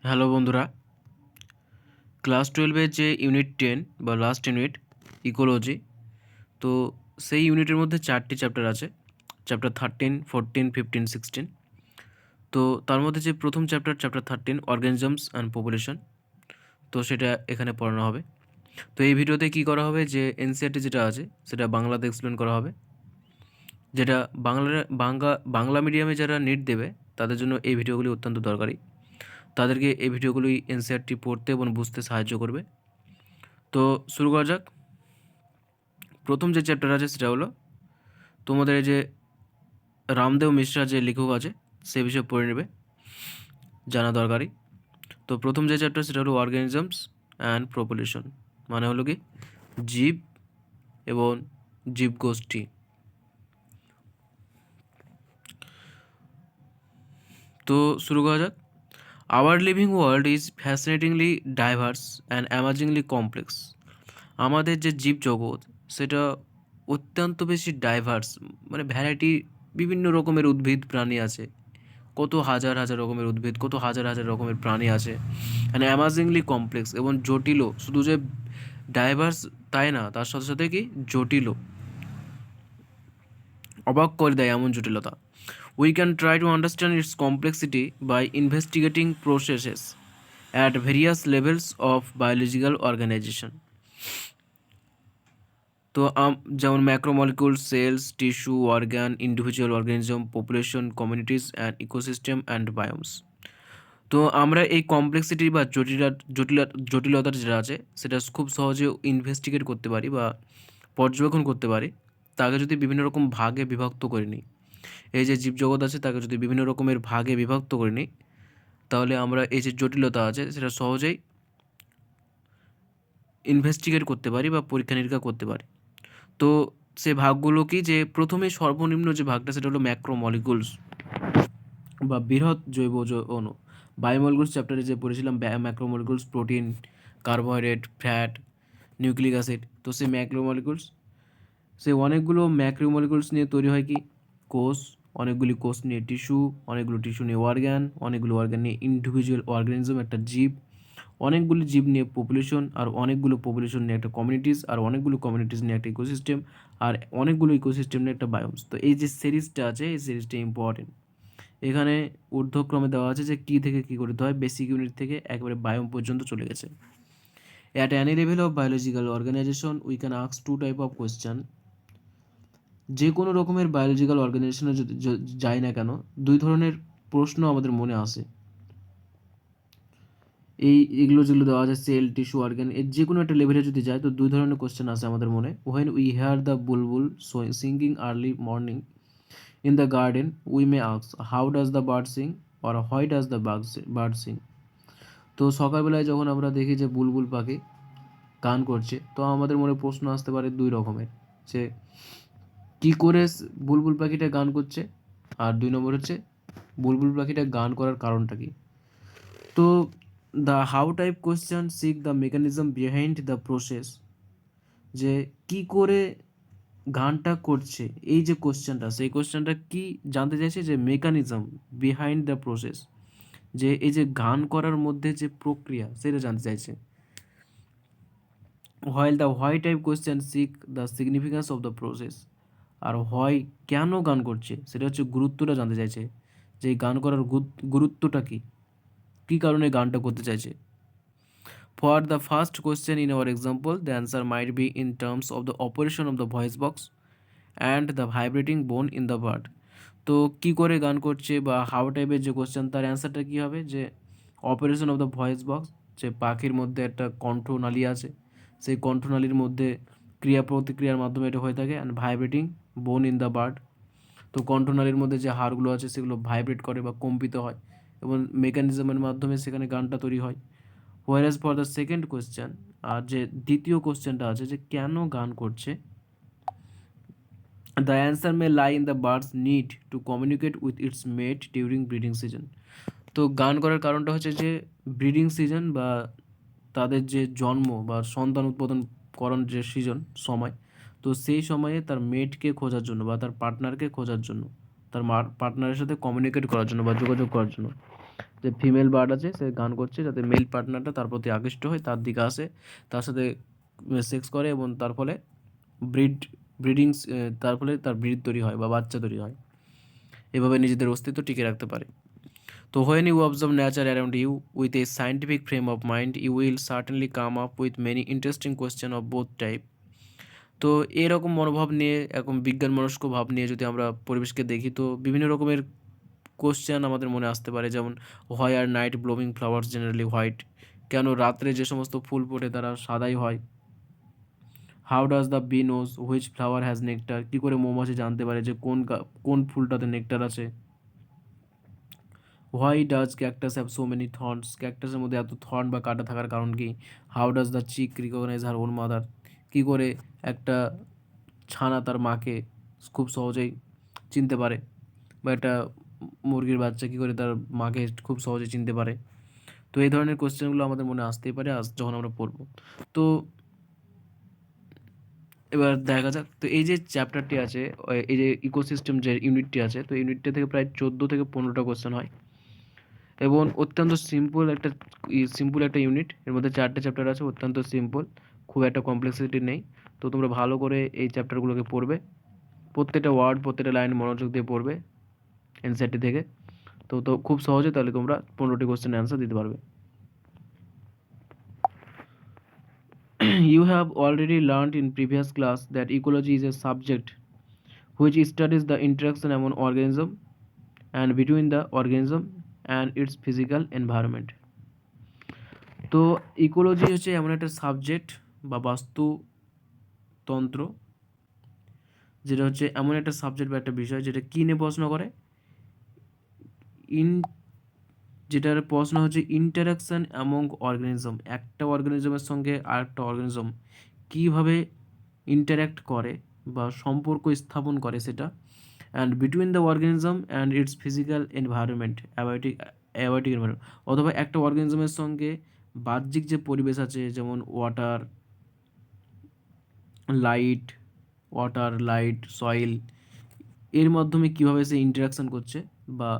Hello বন্ধুরা, class 12-এর যে unit 10 বা লাস্ট ইউনিট ইকোলজি, তো সেই ইউনিটের মধ্যে 4টি চ্যাপ্টার আছে। চ্যাপ্টার 13, 14, 15, 16। তো তার মধ্যে যে প্রথম চ্যাপ্টার 13 অর্গানিজমস অ্যান্ড পপুলেশন, তো সেটা এখানে পড়ানো হবে। তো এই ভিডিওতে কী করা হবে, যে এনসিইআরটি যেটা আছে সেটা বাংলাতে এক্সপ্লেন করা হবে, যেটা বাংলা মিডিয়ামে যারা নিট দেবে তাদের জন্য এই ভিডিওগুলি অত্যন্ত দরকারি। তাদেরকে এই ভিডিওগুলি এনসিইআরটি পড়তে এবং বুঝতে সাহায্য করবে। তো শুরু করা যাক। প্রথম যে চ্যাপ্টার আছে সেটা হলো তোমাদের এই যে রামদেব মিশ্রা যে লেখক আছে সে বিষয়ে পড়ে নেবে, জানা দরকারি। তো প্রথম যে চ্যাপ্টার সেটা হলো অর্গানিজমস অ্যান্ড পপুলেশন, মানে হলো কি জীব এবং জীবগোষ্ঠী। তো শুরু করা যাক। Our living world is fascinatingly diverse and amazingly complex. আমাদের যে জীব জগৎ সেটা অত্যন্ত বেশি ডাইভার্স, মানে ভ্যারাইটি, বিভিন্ন রকমের উদ্ভিদ প্রাণী আছে, কত হাজার হাজার রকমের উদ্ভিদ, কত হাজার হাজার রকমের প্রাণী আছে, মানে অ্যামাজিংলি কমপ্লেক্স এবং জটিলও। শুধু যে ডাইভার্স তাই না, তার সাথে সাথে কি জটিলও, অবাক করে দেয় এমন জটিলতা। We can try to understand its complexity by investigating processes at various levels of biological organization. তো যেমন macromolecule, cells, tissue, organ, individual organism, population, communities and ecosystem and biomes. তো আমরা এই কমপ্লেক্সিটি বা জটিলতা যেটা আছে সেটা খুব সহজে ইনভেস্টিগেট করতে পারি বা পর্যবেক্ষণ করতে পারি, তাকে যদি বিভিন্ন রকম ভাগে বিভক্ত করে নিই। এই যে জীবজগৎ আছে তাকে যদি বিভিন্ন রকমের ভাগে বিভক্ত করে নিই, তাহলে আমরা এই যে জটিলতা আছে সেটা সহজেই ইনভেস্টিগেট করতে পারি বা পরীক্ষা নিরীক্ষা করতে পারি। তো সে ভাগগুলো কি, যে প্রথমে সর্বনিম্ন যে ভাগটা সেটা হলো ম্যাক্রোমলিকুলস বা বৃহৎ জৈব অণু। বায়োমলিকুলস চ্যাপ্টারে যে পড়েছিলাম macromolecules, protein, carbohydrate, fat, nucleic acid. তো সেই ম্যাক্রোমলিকুলস, সেই অনেকগুলো ম্যাক্রোমলিকুলস নিয়ে তৈরি হয় কি কোষ, অনেকগুলি কোষ নিয়ে টিস্যু, অনেকগুলো টিস্যু নিয়ে অর্গান, অনেকগুলো অর্গান নিয়ে ইন্ডিভিজুয়াল অর্গানিজম একটা জীব, অনেকগুলি জীব নিয়ে পপুলেশন, আর অনেকগুলো পপুলেশন নিয়ে একটা কমিউনিটিস, আর অনেকগুলো কমিউনিটিস নিয়ে একটা ইকোসিস্টেম, আর অনেকগুলো ইকোসিস্টেম নিয়ে একটা বায়োমস। তো এই যে সিরিজটা আছে এই সিরিজটা ইম্পর্টেন্ট। এখানে ঊর্ধ্বক্রমে দেওয়া আছে যে কী থেকে কী করতে হয়, বেসিক ইউনিট থেকে একেবারে বায়োম পর্যন্ত চলে গেছে। At any level of biological organisation we can ask two type of question. যে কোনো রকমের বায়োলজিক্যাল অর্গানাইজেশনে যদি যাই না কেন, দুই ধরনের প্রশ্ন আমাদের মনে আসে। এগুলো যেগুলো দেওয়া আছে সেল, টিস্যু, অর্গান, এর যে কোনো একটা লেভেলে যদি যায় তো দুই ধরনের কোশ্চেন আসে আমাদের মনে। When we hear the bulbul singing early morning in the garden we may ask how does the bird sing or why does the bird sing. তো সকালবেলায় যখন আমরা দেখি যে বুলবুল পাখি গান করছে, তো আমাদের মনে প্রশ্ন আসতে পারে দুই রকমের, যে কী করে বুলবুল পাখিটা গান করছে, আর দুই নম্বর হচ্ছে বুলবুল পাখিটা গান করার কারণটা কী। তো the how type question seek the mechanism behind the process, যে কি করে গানটা করছে, এই যে কোশ্চেনটা, সেই কোশ্চেনটা কি জানতে চাইছে, যে মেকানিজম বিহাইন্ড দ্য প্রসেস, যে এই যে গান করার মধ্যে যে প্রক্রিয়া সেটা জানতে চাইছে। While the why type question seek the significance of the process, আর হোয়াই কেন গান করছে সেটা হচ্ছে গুরুত্বটা জানতে চাইছে, যে এই গান করার গুরুত্বটা কী, কী কারণে গানটা করতে চাইছে। For the first question in our example, the answer might be in terms of the operation of the voice box and the vibrating bone in the bird. তো কী করে গান করছে বা হাউ টাইপের যে কোশ্চেন, তার অ্যান্সারটা কী হবে, যে operation of the voice box, যে পাখির মধ্যে একটা কণ্ঠনালী আছে, সেই কণ্ঠনালীর মধ্যে ক্রিয়া প্রতিক্রিয়ার মাধ্যমে এটা হয়ে থাকে, অ্যান্ড ভাইব্রেটিং বোন ইন দ্য বার্ড। তো কণ্ঠনালীর মধ্যে যে হাড়গুলো আছে সেগুলো ভাইব্রেট করে বা কম্পিত হয়, এবং মেকানিজমের মাধ্যমে সেখানে গানটা তৈরি হয়। Whereas for the second question, আর যে দ্বিতীয় কোয়েশ্চেনটা আছে যে কেন গান করছে, the answer may lie in the birds need to communicate with its mate during breeding season. তো গান করার কারণটা হচ্ছে যে ব্রিডিং সিজন বা তাদের যে জন্ম বা সন্তান উৎপাদন করার যে সিজন সময়, তো সেই সময়ে তার মেটকে খোঁজার জন্য বা তার পার্টনারকে খোঁজার জন্য, তার পার্টনারের সাথে কমিউনিকেট করার জন্য বা যোগাযোগ করার জন্য। যে ফিমেল বার্ড আছে সে গান করছে যাতে মেল পার্টনারটা তার প্রতি আকৃষ্ট হয়, তার দিকে আসে, তার সাথে সেক্স করে এবং তার ফলে ব্রিডিংস, তার ফলে তার ব্রিড তৈরি হয় বা বাচ্চা তৈরি হয়, এভাবে নিজেদের অস্তিত্ব টিকে রাখতে পারে। তো when you observe nature around you with a scientific frame of mind, you will certainly come up with many interesting questions of both type. তো এরকম মনোভাব নিয়ে, এরকম বিজ্ঞান মনস্ক ভাব নিয়ে যদি আমরা পরিবেশকে দেখি, তো বিভিন্ন রকমের কোশ্চেন আমাদের মনে আসতে পারে। যেমন why are night blooming flowers generally white, কেন রাত্রে যে সমস্ত ফুল ফোটে তারা সাদাই হয়। How does the bee knows which flower has nectar, কী করে মৌমাছি জানতে পারে যে কোন ফুলটাতে নেকটার আছে। Why does cactus have so many thorns, ক্যাকটাসের মধ্যে এত থর্ন বা কাঁটা থাকার কারণ কি। How does the chick recognise her own mother, কী করে একটা ছানা তার মাকে খুব সহজেই চিনতে পারে, বা একটা মুরগির বাচ্চা কী করে তার মাকে খুব সহজে চিনতে পারে। তো এই ধরনের কোশ্চেনগুলো আমাদের মনে আসতেই পারে যখন আমরা পড়ব। তো এবার দেখা যাক, তো এই যে চ্যাপ্টারটি আছে, এই যে ইকোসিস্টেম যে ইউনিটটি আছে, তো ইউনিটটা থেকে প্রায় 14 থেকে 15টা কোশ্চেন হয় এবং অত্যন্ত সিম্পল একটা ইউনিট। এর মধ্যে 4টে চ্যাপ্টার আছে, অত্যন্ত সিম্পল, খুব একটা কমপ্লেক্সিটি নেই। তো তোমরা ভালো করে এই চ্যাপ্টারগুলোকে পড়বে, প্রত্যেকটা ওয়ার্ড প্রত্যেকটা লাইন মনোযোগ দিয়ে পড়বে এনসিইআরটি থেকে। তো খুব সহজে তাহলে তোমরা 15টি কোশ্চেনের অ্যান্সার দিতে পারবে। You have already learned in previous class that ecology is a subject which studies the interaction among organism and between the organism and its physical environment. তো ইকোলজি হচ্ছে এমন একটা সাবজেক্ট বা বাস্তুতন্ত্র, যেটা হচ্ছে এমন একটা সাবজেক্ট বা একটা বিষয় যেটা কী নিয়ে পড়াশোনা করে, যেটার প্রশ্ন হচ্ছে ইন্টারাকশান অ্যামং অর্গানিজম, একটা অর্গানিজমের সঙ্গে আরেকটা অর্গানিজম কীভাবে ইন্টারাক্ট করে বা সম্পর্ক স্থাপন করে সেটা, and between the organism and it's physical environment, abiotic environment, অথবা একটা অর্গানিজমের সঙ্গে বাহ্যিক যে পরিবেশ আছে, যেমন লাইট, সয়েল, এর মাধ্যমে কীভাবে সে ইন্টারাকশান করছে বা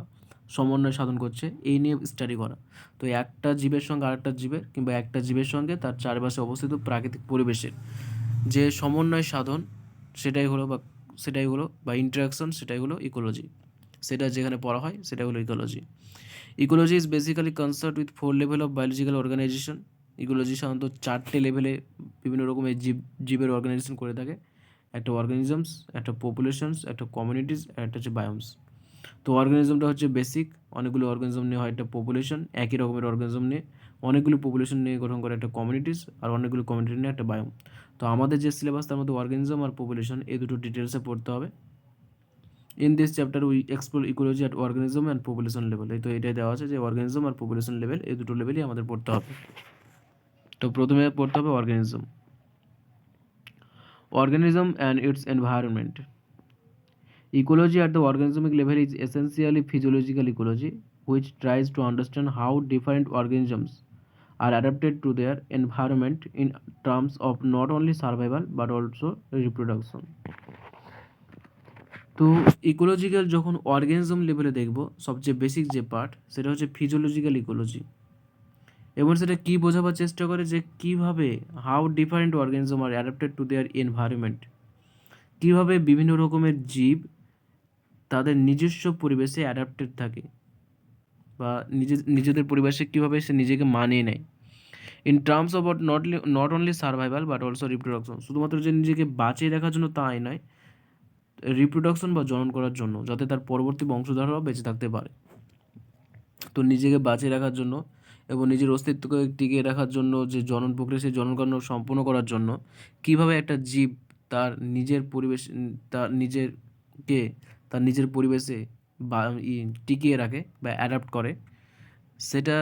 সমন্বয় সাধন করছে, এই নিয়ে স্টাডি করা। তো একটা জীবের সঙ্গে আরেকটা জীবের, কিংবা একটা জীবের সঙ্গে তার চারপাশে অবস্থিত প্রাকৃতিক পরিবেশের যে সমন্বয় সাধন, সেটাই হলো ইন্টারাকশন, সেটাই হলো ইকোলজি। সেটা যেখানে পড়া হয় সেটা হলো ecology. Ecology is basically concerned with 4 level of biological organisation. Ecology সাধারণত 4টে লেভেলে বিভিন্ন রকমের জীবের অর্গানাইজেশন করে থাকে। একটা অর্গানিজমস, একটা পপুলেশনস, একটা কমিউনিটিস, আর একটা হচ্ছে বায়োমস। তো অর্গানিজমটা হচ্ছে বেসিক, অনেকগুলো অর্গানিজম নিয়ে হয় একটা পপুলেশন, একই রকমের অর্গানিজম নিয়ে অনেকগুলো পপুলেশন নিয়ে গঠন করে একটা কমিউনিটিস, আর অনেকগুলো কমিউনিটি নিয়ে একটা বায়োম। তো আমাদের যে সিলেবাস তার মধ্যে অর্গানিজম আর পপুলেশন এই দুটো ডিটেলসে পড়তে হবে। In this chapter we explore ecology at organism and population level. তো এটাই দেওয়া আছে যে অর্গানিজম আর পপুলেশন লেভেল, এই দুটো লেভেলই আমাদের পড়তে হবে। তো প্রথমে পড়তে হবে organism and it's environment. Ecology at the organismic level is essentially physiological ecology, which tries to understand how different organisms are adapted to their environment in terms of not only survival but also reproduction. তো ecological যখন organism লেভেলে দেখব, সবচেয়ে basic যে part সেটা হচ্ছে physiological ecology, এবং সেটা কী বোঝাবার চেষ্টা করে যে কীভাবে how different organism are adapted to their environment, কীভাবে বিভিন্ন রকমের জীব তাদের নিজস্ব পরিবেশে অ্যাডাপ্টেড থাকে বা নিজেদের পরিবেশে কীভাবে সে নিজেকে মানিয়ে নেয়। In terms of not only survival but also reproduction, শুধুমাত্র যে নিজেকে বাঁচিয়ে রাখার জন্য তাই নয়, রিপ্রোডাকশন বা জনন করার জন্য, যাতে তার পরবর্তী বংশধররাও বেঁচে থাকতে পারে। তো নিজেকে বাঁচিয়ে রাখার জন্য এবং নিজের অস্তিত্বকে টিকিয়ে রাখার জন্য যে জনন প্রক্রিয়া, সেই জননকাণ্ড সম্পূর্ণ করার জন্য কীভাবে একটা জীব তার নিজের পরিবেশ, তার নিজের পরিবেশে বা টিকিয়ে রাখে বা অ্যাডাপ্ট করে, সেটা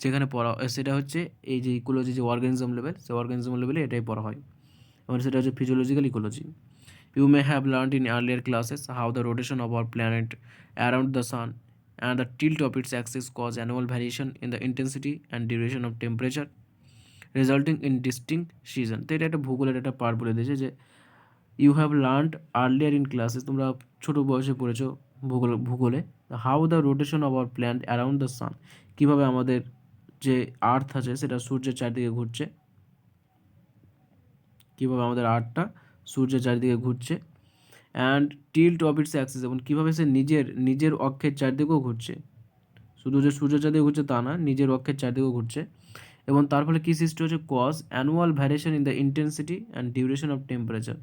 যেখানে পড়া সেটা হচ্ছে এই যে ইকোলজি যে অর্গানিজম লেভেল, সেই অর্গানিজম লেভেলে এটাই পড়া হয়, এবং সেটা হচ্ছে physiological ecology. You may have learned in earlier classes how the rotation of our planet around the sun and the tilt of its axis cause annual variation in the intensity and duration of temperature, resulting in distinct season. তো এটা একটা ভূগোলের একটা part বলে দিয়েছে যে you have learned earlier in classes, তোমরা ছোটো বয়সে পড়েছো ভূগোলে how the rotation of our planet around the sun, কীভাবে আমাদের যে আর্থ আছে সেটা সূর্যের চারিদিকে ঘুরছে, কীভাবে আমাদের আর্থটা সূর্যের চারিদিকে ঘুরছে, and tilt of its Axis, এবং কীভাবে সে নিজের অক্ষের চারদিকেও ঘুরছে, শুধু যে সূর্যের চারদিকে ঘুরছে তা না, নিজের অক্ষের চারদিকেও ঘুরছে। এবং তার ফলে কী সৃষ্টি হচ্ছে, cause annual variation in the intensity and duration of temperature,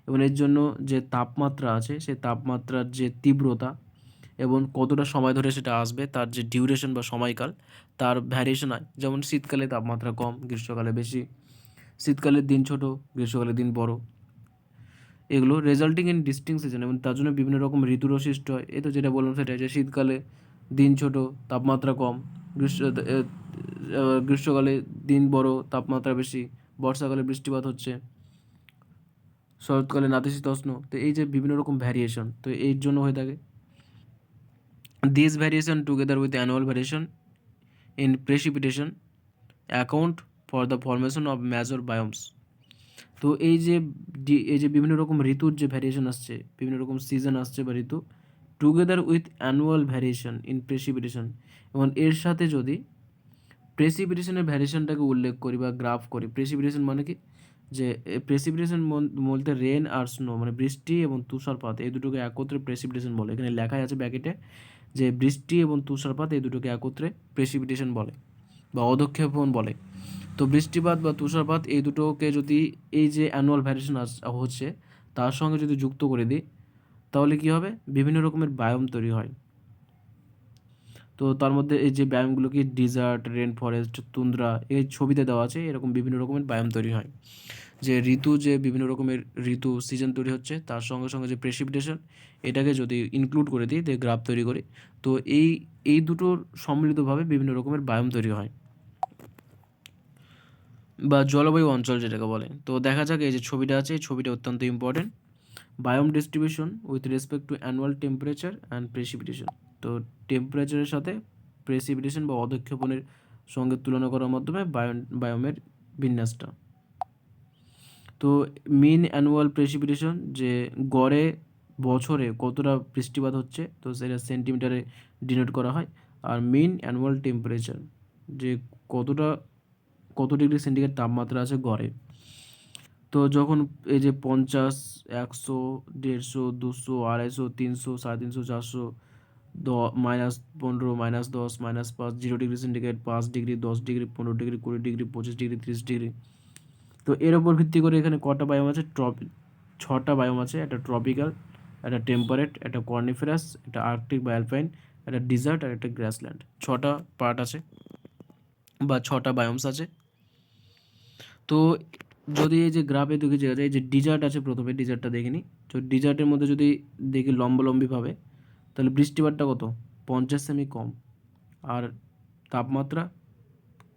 এবং এর জন্য যে তাপমাত্রা আছে সেই তাপমাত্রার যে তীব্রতা এবং কতটা সময় ধরে সেটা আসবে, তার যে ডিউরেশন বা সময়কাল, তার ভ্যারিয়েশন হয়। যেমন শীতকালে তাপমাত্রা কম, গ্রীষ্মকালে বেশি, শীতকালের দিন ছোট, গ্রীষ্মকালের দিন বড়, এগুলো রেজাল্টিং ইন ডিস্টিং সিজন, এবং তার জন্য বিভিন্ন রকম ঋতুরও সৃষ্টি হয়। এই তো যেটা বললাম সেটাই, যে শীতকালে দিন ছোট, তাপমাত্রা কম, গ্রীষ্মকালে দিন বড়, তাপমাত্রা বেশি, বর্ষাকালে বৃষ্টিপাত হচ্ছে, শরৎকালে নাতিশীতোষ্ণ। তো এই যে বিভিন্ন রকম ভ্যারিয়েশন, তো এর জন্য হয়ে থাকে। This variation together with annual variation in precipitation account for the formation of major বায়োমস। তো এই যে বিভিন্ন রকম ঋতুর যে ভ্যারিয়েশন আসছে, বিভিন্ন রকম সিজন আসছে বা ঋতু, together with annual variation in precipitation, এবং এর সাথে যদি প্রেসিপিটেশনের ভ্যারিয়েশনটাকে উল্লেখ করি বা গ্রাফ করি। প্রেসিপিটেশন মানে কি, যে প্রেসিপিটেশন বলতে রেন আর স্নো, মানে বৃষ্টি এবং তুষারপাত, এই দুটোকে একত্রে প্রেসিপিটেশন বলে। এখানে লেখাই আছে ব্যাকেটে যে বৃষ্টি এবং তুষারপাত এই দুটোকে একত্রে প্রেসিপিটেশন বলে বা অধক্ষেপণ বলে। তো বৃষ্টিপাত বা তুষারপাত এই দুটোকে যদি এই যে অ্যানুয়াল ভ্যারিয়েশন হচ্ছে তার সঙ্গে যদি যুক্ত করে দিই, তাহলে কী হবে, বিভিন্ন রকমের বায়োম তৈরি হয়। তো তার মধ্যে এই যে বায়োমগুলো কি, ডিজার্ট, রেন ফরেস্ট, তুন্দ্রা, এই ছবিতে দেওয়া আছে, এরকম বিভিন্ন রকমের বায়োম তৈরি হয়। যে যে বিভিন্ন রকমের ঋতু সিজন তৈরি হচ্ছে, তার সঙ্গে সঙ্গে যে প্রেসিপিটেশন, এটাকে যদি ইনক্লুড করে দিই, গ্রাফ তৈরি করি, তো এই দুটোর সম্মিলিতভাবে বিভিন্ন রকমের বায়োম তৈরি হয় বা জলবায়ু অঞ্চল যেটাকে বলে। তো দেখা যাক, এই যে ছবিটা আছে, এই ছবিটা অত্যন্ত important. Biome distribution with respect to annual temperature and precipitation. তো টেম্পারেচারের সাথে প্রেসিপিটেশন বা অধক্ষেপণের সঙ্গে তুলনা করার মাধ্যমে বায়োমের বিন্যাসটা। তো মিন অ্যানুয়াল প্রেসিপিটেশন, যে গড়ে বছরে কতটা বৃষ্টিপাত হচ্ছে, তো সেটা সেন্টিমিটারে ডিনোট করা হয়। আর মিন অ্যানুয়াল টেম্পারেচার, যে কত ডিগ্রি সেন্টিগ্রেড তাপমাত্রা আছে গড়ে। তো যখন এই যে 50, 100, 150, 200, 250, 300, 350, 400, -15, -10, -5, 0 degree centigrade, 5 degree, 10 degree, 15 degree, 20 degree, 25 degree, 30 degree. তো এর ওপর ভিত্তি করে এখানে কটা বায়োম আছে, 6টা বায়োম আছে। একটা ট্রপিক্যাল, একটা টেম্পারেট, একটা কর্নিফেরাস, একটা আর্কটিক বা অ্যালপাইন, একটা ডিজার্ট আর একটা গ্রাসল্যান্ড। 6টা পার্ট আছে বা 6টা বায়োমস আছে। তো যদি এই যে গ্রাফে দেখে যায়, এই যে ডিজার্ট আছে, প্রথমে ডিজার্টটা দেখে নিই। তো ডিজার্টের মধ্যে যদি দেখি লম্বালম্বিভাবে, তাহলে বৃষ্টিপাতটা কত, 50 সেমি কম, আর তাপমাত্রা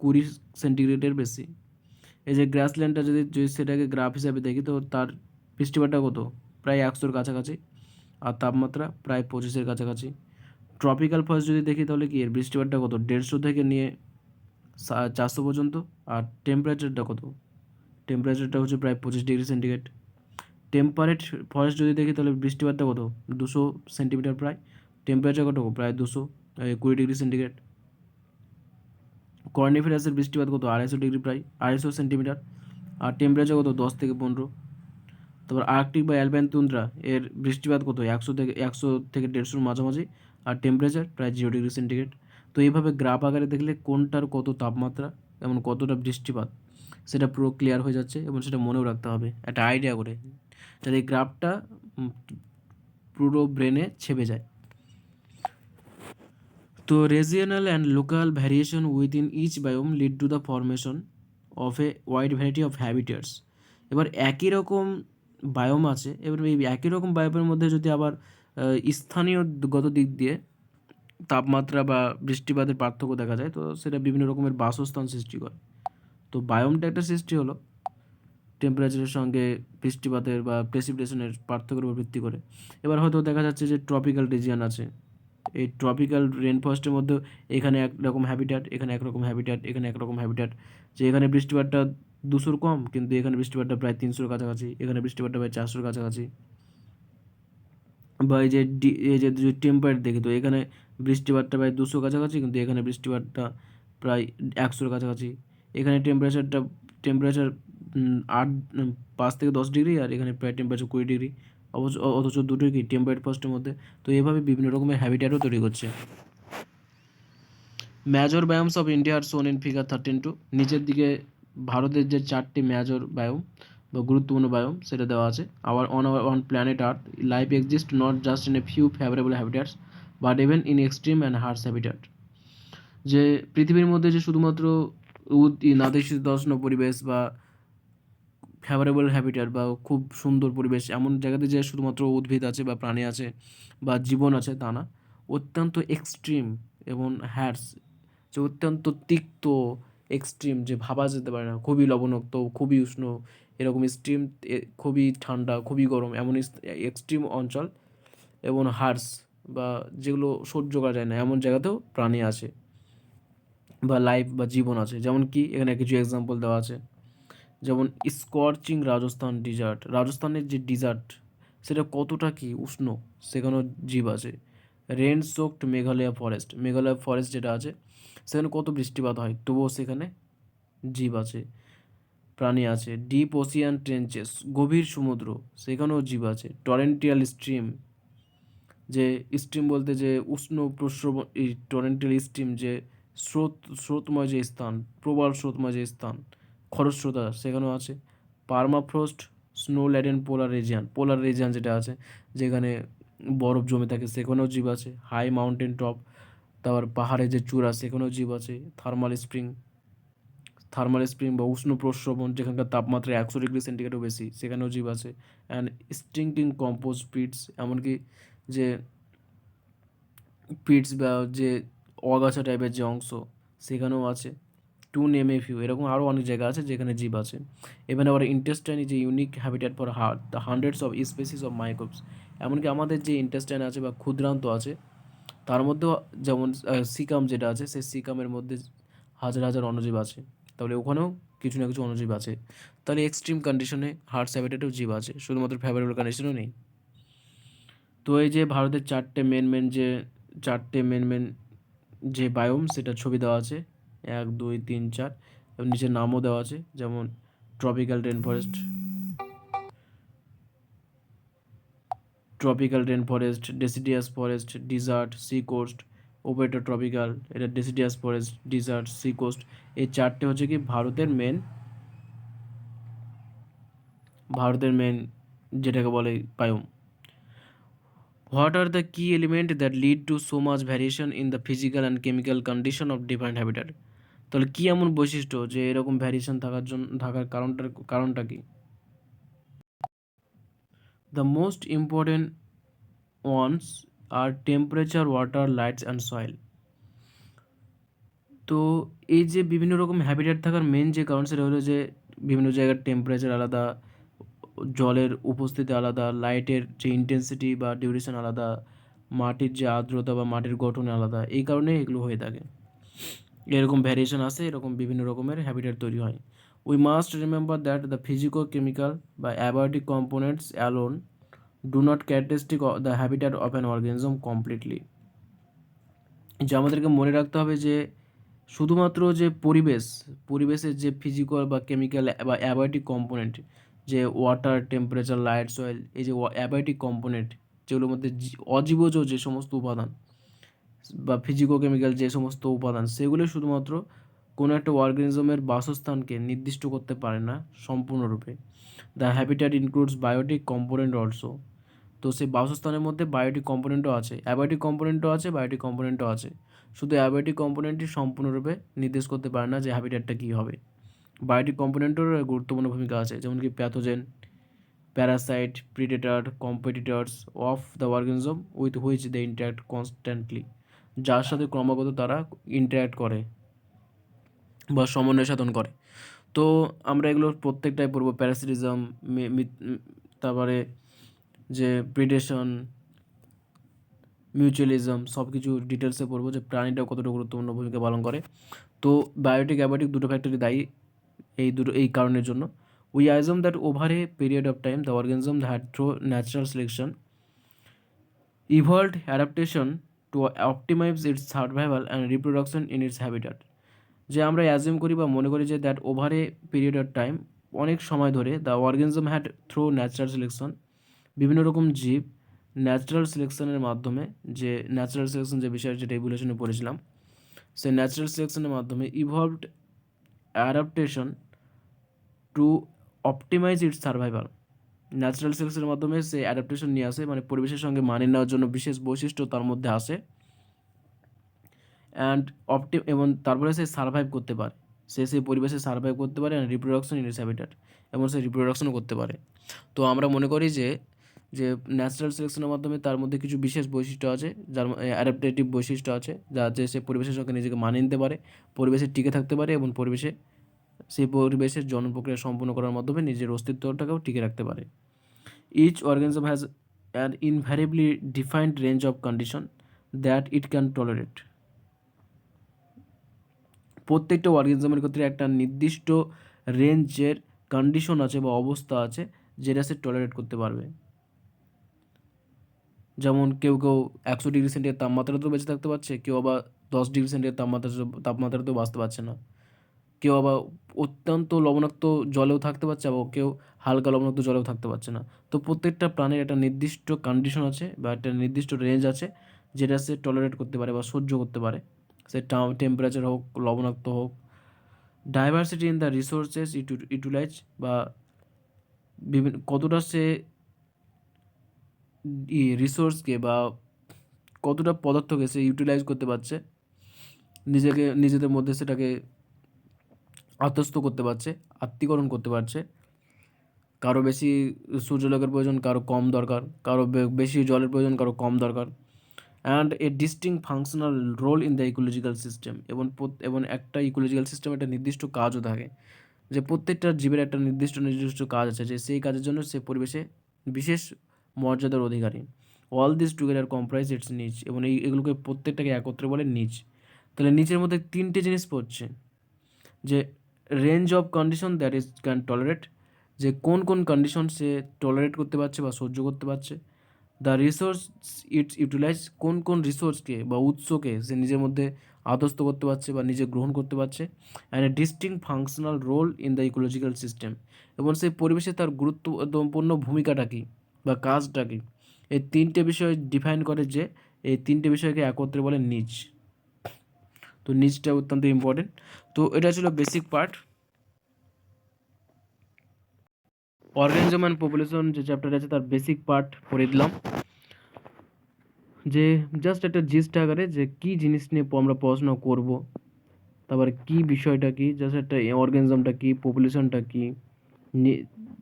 20 সেন্টিগ্রেডের বেশি। এই যে গ্রাসল্যান্ডটা যদি যদি সেটাকে গ্রাফ হিসাবে দেখি, তো তার বৃষ্টিপাতটা কত, প্রায় 100-র কাছাকাছি, আর তাপমাত্রা প্রায় 25-এর কাছাকাছি। ট্রপিক্যাল ফরেস্ট যদি দেখি, তাহলে কি এর বৃষ্টিপাতটা কত, 150 থেকে নিয়ে 400 পর্যন্ত, আর টেম্পারেচারটা কত, টেম্পারেচারটা হচ্ছে প্রায় 25 ডিগ্রি সেন্টিগ্রেড। টেম্পারেট ফরেস্ট যদি দেখি, তাহলে বৃষ্টিপাতটা কত, 200 সেন্টিমিটার প্রায়, টেম্পারেচার কত, প্রায় 20 ডিগ্রি সেন্টিগ্রেড। কর্নিফেরাসের বৃষ্টিপাত কত, 250 ডিগ্রি, প্রায় 250 সেন্টিমিটার, আর টেম্পারেচার কত, 10 থেকে 15। তারপর আর্কটিক বা অ্যালপাইন তুন্দ্রা, এর বৃষ্টিপাত কত, 100 থেকে 150-র মাঝামাঝি, আর টেম্পারেচার প্রায় 0 ডিগ্রি সেন্টিগ্রেড। তো এইভাবে গ্রাফ আকারে দেখলে কোনটার কত তাপমাত্রা এবং কতটা বৃষ্টিপাত, সেটা পুরো ক্লিয়ার হয়ে যাচ্ছে, এবং সেটা মনেও রাখতে হবে একটা আইডিয়া করে, যাতে এই গ্রাফটা পুরো ব্রেনে ছেপে যায়। তো regional and local variation within each biome lead to the formation of a wide variety of habitats. এবার একই রকম বায়োম আছে, এবার এই একই রকম বায়োমের মধ্যে যদি আবার স্থানীয়গত দিক দিয়ে তাপমাত্রা বা বৃষ্টিপাতের পার্থক্য দেখা যায়, তো সেটা বিভিন্ন রকমের বাসস্থান সৃষ্টি করে। তো বায়োমটা একটা সৃষ্টি হলো টেম্পারেচারের সঙ্গে বৃষ্টিপাতের বা প্রেসিপিটেশনের পার্থক্যের উপর ভিত্তি করে। এবার হয়তো দেখা যাচ্ছে যে ট্রপিক্যাল রিজিয়ন আছে, এই ট্রপিক্যাল রেন ফরেস্টের মধ্যে এখানে একরকম হ্যাবিট্যাট, এখানে একরকম হ্যাবিট্যাট, এখানে একরকম হ্যাবিট্যাট, যে এখানে বৃষ্টিপাতটা 200 কম, কিন্তু এখানে বৃষ্টিপাতটা প্রায় 300-র কাছাকাছি, এখানে বৃষ্টিপাতটা প্রায় 400-র কাছাকাছি। বা এই যে যদি টেম্পারেট দেখি, তো এখানে বৃষ্টিপাতটা প্রায় 200 কাছাকাছি, কিন্তু এখানে বৃষ্টিপাতটা প্রায় 100-র কাছাকাছি। এখানে টেম্পারেচার 8 5 থেকে 10 ডিগ্রি, আর এখানে প্রায় টেম্পারেচার 20 ডিগ্রি। অথচ দুটোই কি টেম্পারেট ফার্স্টের মধ্যে। তো এভাবে বিভিন্ন রকমের হ্যাবিট্যাটও তৈরি করছে। Major biomes of India are shown in figure 13-2। নিচের দিকে ভারতের যে 4টি মেজর বায়োম বা গুরুত্বপূর্ণ বায়োম সেটা দেওয়া আছে। Our on planet Earth life exist not just in a few favourable habitats but even in extreme and harsh habitat. যে পৃথিবীর মধ্যে যে শুধুমাত্র নাতিশীতোষ্ণ পরিবেশ বা ফেভারেবল হ্যাবিটাট বা খুব সুন্দর পরিবেশ, এমন জায়গাতে যে শুধুমাত্র উদ্ভিদ আছে বা প্রাণী আছে বা জীবন আছে তা না, অত্যন্ত এক্সট্রিম এবং হ্যার্স, যে অত্যন্ত তিক্ত, এক্সট্রিম, যে ভাবা যেতে পারে না, খুবই লবণাক্ত, খুবই উষ্ণ, এরকম এক্সট্রিম, খুবই ঠান্ডা, খুবই গরম, এমন এক্সট্রিম অঞ্চল এবং হার্স বা যেগুলো সহ্য করা যায় না এমন জায়গাতেও প্রাণী আছে বা লাইফ বা জীবন আছে। যেমন কি এখানে কিছু এক্সাম্পল দেওয়া আছে, যেমন স্কর্চিং রাজস্থানের যে ডিজার্ট সেটা কতটা কি উষ্ণ, সেখানেও জীব আছে। রেন সোকড মেঘালয়া ফরেস্ট যেটা আছে সেখানে কত বৃষ্টিপাত হয়, তবুও সেখানে জীব আছে, প্রাণী আছে। ডিপ ওসিয়ান ট্রেঞ্চেস, গভীর সমুদ্র, সেখানেও জীব আছে। টরেন্টিয়াল স্ট্রিম, যে স্ট্রিম বলতে যে উষ্ণ প্রস্রবণ, এই টরেন্টিয়াল স্ট্রিম যে স্রোতময় যে স্থান, প্রবল স্রোতময় যে স্থান, খরস্রোতা, সেখানেও আছে। পার্মাফ্রস্ট স্নো ল্যাডেন পোলার রিজিয়ান যেটা আছে, যেখানে বরফ জমে থাকে, সেখানেও জীব আছে। হাই মাউন্টেন টপ, তারপর পাহাড়ে যে চূড়া, সেখানেও জীব আছে। থার্মাল স্প্রিং বা উষ্ণ প্রস্রবণ, যেখানকার তাপমাত্রা 100 ডিগ্রি সেন্টিগ্রেডও বেশি, সেখানেও জীব আছে। অ্যান্ড স্টিংকিং কম্পোস্ট পিটস, এমনকি যে পিটস বা যে অগাছা টাইপের যে অংশ, সেখানেও আছে। টু নেম এ ফিউ, এরকম আরও অনেক জায়গা আছে যেখানে জীব আছে। এবার আবার intestine is a unique habitat for hundreds of species of microbes. এমনকি আমাদের যে ইন্টেস্টাইন আছে বা ক্ষুদ্রান্ত আছে, তার মধ্যেও যেমন সিকাম যেটা আছে, সেই সিকামের মধ্যে হাজার হাজার অণুজীব আছে। তাহলে ওখানেও কিছু না কিছু অণুজীব আছে। তাহলে এক্সট্রিম কন্ডিশনে হার্টস হ্যাবিটেটেও জীব আছে, শুধুমাত্র ফেভারেবল কন্ডিশনেও নেই। তো এই যে ভারতের চারটে মেন যে বায়োম, সেটা ছবি দেওয়া আছে 1 2 3 4, এবং নিচে নামও দেওয়া আছে, যেমন tropical rain forest, deciduous forest, desert, sea coast, ওপেটো ট্রপিক্যাল, এটা deciduous forest, desert, sea coast. এই চারটে হচ্ছে কি ভারতের মেন যেটাকে বলে biome. What are the key element that lead to so much variation in the physical and chemical condition of different habitat? তাহলে কী এমন বৈশিষ্ট্য যে এরকম ভ্যারিয়েশন থাকার কারণটা কি? The most important ones are temperature, water, lights and soil. তো এই যে বিভিন্ন রকম হ্যাবিটেট থাকার মেন যে কারণ, সেটা হলো যে বিভিন্ন জায়গার টেম্পারেচার আলাদা, জলের উপস্থিতি আলাদা, লাইটের যে ইন্টেন্সিটি বা ডিউরেশন আলাদা, মাটির যে আর্দ্রতা বা মাটির গঠন আলাদা, এই কারণে এগুলো হয়ে থাকে। এরকম ভ্যারিয়েশন আসে, এরকম বিভিন্ন রকমের হ্যাবিটেট তৈরি হয়। We must remember that the physico chemical বা abiotic components alone do not characteristic the habitat of an organism completely. যে আমাদেরকে মনে রাখতে হবে যে শুধুমাত্র যে পরিবেশের যে ফিজিক্যাল বা কেমিক্যাল বা অ্যাবায়োটিক কম্পোনেন্ট, যে ওয়াটার, টেম্পারেচার, লাইট, সয়েল, এই যে অ্যাবায়োটিক কম্পোনেন্ট, যেগুলোর মধ্যে অজীবজ যে সমস্ত উপাদান বা ফিজিকো কেমিক্যাল যে সমস্ত উপাদান, সেগুলো শুধুমাত্র কোনো একটা অর্গানিজমের বাসস্থানকে নির্দিষ্ট করতে পারে না সম্পূর্ণরূপে। The habitat includes biotic component also. তো সেই বাসস্থানের মধ্যে বায়োটিক কম্পোনেন্টও আছে, বায়োটিক কম্পোনেন্টও আছে। শুধু অ্যাবায়োটিক কম্পোনেন্টই সম্পূর্ণরূপে নির্দেশ করতে পারে না যে হ্যাবিট্যাটটা কী হবে। বায়োটিক কম্পোনেন্টেরও গুরুত্বপূর্ণ ভূমিকা আছে, যেমন কি pathogen, parasite, predator, competitors of the organism with which they interact constantly, যার সাথে ক্রমাগত তারা ইন্টারাক্ট করে বা সমন্বয় সাধন করে। তো আমরা এগুলোর প্রত্যেকটাই পড়বো, প্যারাসিটিজম, তারপরে যে প্রিডেশন, মিউচুয়ালিজম, সব কিছু ডিটেলসে পড়বো যে প্রাণীটা কতটা গুরুত্বপূর্ণ ভূমিকা পালন করে। তো বায়োটিক অ্যাবায়োটিক দুটো ফ্যাক্টরি দায়ী এই কারণের জন্য। We assume that over a period of time the organism had through natural selection evolved adaptation to optimize its survival and reproduction in its habitat. যে আমরা অ্যাজিউম করি বা মনে করি যে that over a period of time, অনেক সময় ধরে the organism had through natural selection, বিভিন্ন রকম জীব ন্যাচারাল সিলেকশনের মাধ্যমে, যে ন্যাচারাল সিলেকশন যে বিষয় যেটা এভলিউশনে পড়েছিলাম, সেই ন্যাচারাল সিলেকশনের মাধ্যমে evolved adaptation to optimize its survival. Natural সিলেকশনের মাধ্যমে সে অ্যাডাপ্টেশন নিয়ে আসে, মানে পরিবেশের সঙ্গে মানিয়ে নেওয়ার জন্য বিশেষ বৈশিষ্ট্য তার মধ্যে আসে, অ্যান্ড এবং তারপরে সে সার্ভাইভ করতে পারে, সে সেই পরিবেশে সার্ভাইভ করতে পারে, and reproduction in it's habitat, এবং সে রিপ্রোডাকশনও করতে পারে। তো আমরা মনে করি যে যে ন্যাচারাল সিলেকশনের মাধ্যমে তার মধ্যে কিছু বিশেষ বৈশিষ্ট্য আছে, যার অ্যাডাপটেটিভ বৈশিষ্ট্য আছে, যাতে সে পরিবেশের সঙ্গে নিজেকে মানিয়ে নিতে পারে, পরিবেশে টিকে থাকতে পারে, এবং সেই পরিবেশের জনন প্রক্রিয়া সম্পূর্ণ করার মাধ্যমে নিজের অস্তিত্বটাকেও টিকে রাখতে পারে। Each organism has an invariably defined range of condition that it can tolerate. প্রত্যেকটা অর্গানিজমের ক্ষেত্রে একটা নির্দিষ্ট রেঞ্জের কন্ডিশন আছে বা অবস্থা আছে যেটা সে টলারেট করতে পারবে। যেমন কেউ 100 ডিগ্রি সেন্টিগ্রেড তাপমাত্রাতেও বেঁচে থাকতে পারছে, কেউ আবার 10 ডিগ্রি সেন্টিগ্রেড তাপমাত্রাতেও বাঁচতে পারছে না, কেউ আবার অত্যন্ত লবণাক্ত জলেও থাকতে পারছে, আবার কেউ হালকা লবণাক্ত জলেও থাকতে পারছে না। তো প্রত্যেকটা প্রাণীর একটা নির্দিষ্ট কন্ডিশন আছে বা একটা নির্দিষ্ট রেঞ্জ আছে যেটা সে টলারেট করতে পারে বা সহ্য করতে পারে, সে টেম্পারেচার হোক, লবণাক্ত হোক। Diversity in the resources utilise, বা বিভিন্ন কতটা সে রিসোর্সকে বা কতটা পদার্থকে সে ইউটিলাইজ করতে পারছে, নিজেদের মধ্যে সেটাকে আত্মস্থ করতে পারছে, আত্মীকরণ করতে পারছে। কারো বেশি সূর্যালোকের প্রয়োজন, কারো কম দরকার, কারো বেশি জলের প্রয়োজন, কারো কম দরকার। And a distinct functional role in the ecological system, এবং একটা ইকোলজিক্যাল সিস্টেম একটা নির্দিষ্ট কাজও থাকে, যে প্রত্যেকটা জীবের একটা নির্দিষ্ট কাজ আছে, যে সেই কাজের জন্য সে পরিবেশে বিশেষ মর্যাদার অধিকারী। All this together comprise its niche, এবং এগুলোকে প্রত্যেকটাকে একত্রে বলে নিচ। তাহলে নিচের মধ্যে তিনটে জিনিস পড়ছে, যে range of condition that is can tolerate, যে কোন কোন কন্ডিশন সে টলারেট করতে পারছে বা সহ্য করতে পারছে। দ্য রিসোর্স ইটস ইউটিলাইজ, কোন কোন রিসোর্সকে বা উৎসকে সে নিজের মধ্যে আত্মস্থ করতে পারছে বা নিজে গ্রহণ করতে পারছে। And a distinct functional role in the ecological system, এবং সেই পরিবেশে তার গুরুত্বপূর্ণ ভূমিকাটা কী বা কাজটা কী। এই তিনটে বিষয় ডিফাইন করে, যে এই তিনটে বিষয়কে একত্রে বলে নিচ। তো নিচটা অত্যন্ত ইম্পর্টেন্ট। তো এটা ছিল basic part. Organism and population যে চ্যাপ্টার আছে তার বেসিক পার্ট পড়ে দিলাম, যে জাস্ট একটা জিস্ট আকারে যে কী জিনিস নিয়ে আমরা পড়াশোনা করব, তারপরে কী বিষয়টা কী, জাস্ট একটা অর্গানিজমটা কী, পপুলেশনটা কী,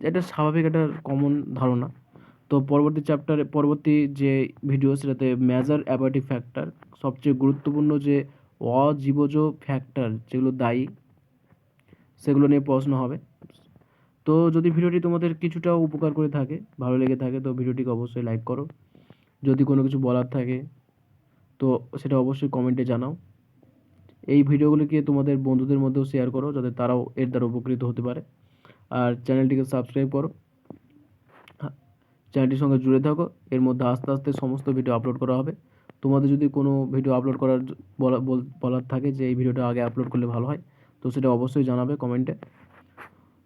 এটা স্বাভাবিক একটা কমন ধারণা। তো পরবর্তী যে ভিডিও সেটাতে মেজর অ্যাবার্টিভ ফ্যাক্টর, সবচেয়ে গুরুত্বপূর্ণ যে অজীবজ ফ্যাক্টর যেগুলো দায়ী, সেগুলো নিয়ে পড়াশোনা হবে। তো যদি ভিডিওটি তোমাদের কিছুটা উপকার করে থাকে, ভালো লেগে থাকে, তো ভিডিওটিকে অবশ্যই লাইক করো। যদি কোনো কিছু বলার থাকে তো সেটা অবশ্যই কমেন্টে জানাও। এই ভিডিওগুলিকে তোমাদের বন্ধুদের মধ্যেও শেয়ার করো, যাতে তারাও এর দ্বারা উপকৃত হতে পারে। আর চ্যানেলটিকে সাবস্ক্রাইব করো, চ্যানেলটির সঙ্গে জুড়ে থাকো। এর মধ্যে আস্তে আস্তে সমস্ত ভিডিও আপলোড করা হবে। তোমাদের যদি কোনো ভিডিও আপলোড করার বলার থাকে যে এই ভিডিওটা আগে আপলোড করলে ভালো হয়, তো সেটা অবশ্যই জানাবে কমেন্টে।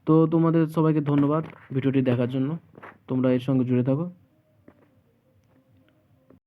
তো তোমাদের সবাইকে ধন্যবাদ ভিডিওটি দেখার জন্য, তোমরা এর সঙ্গে জুড়ে থাকো।